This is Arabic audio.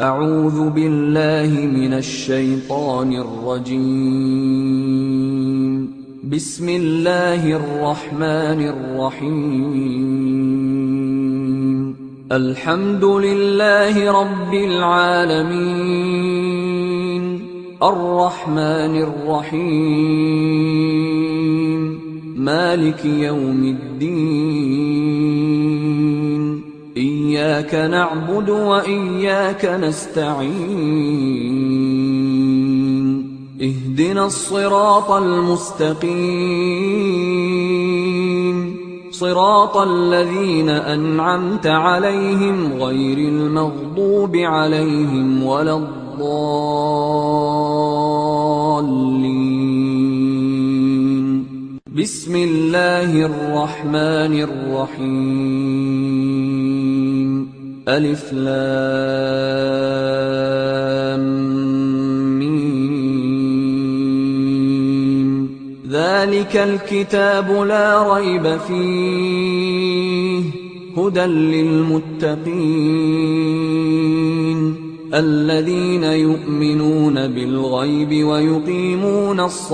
أعوذ بالله من الشيطان الرجيم. بسم الله الرحمن الرحيم. الحمد لله رب العالمين، الرحمن الرحيم، مالك يوم الدين. إياك نعبد وإياك نستعين. اهدنا الصراط المستقيم، صراط الذين أنعمت عليهم غير المغضوب عليهم ولا الضالين. بسم الله الرحمن الرحيم. ألف لام ميم. ذلك الكتاب لا ريب فيه، هدى للمتقين الذين يؤمنون بالغيب ويقيمون الصلاة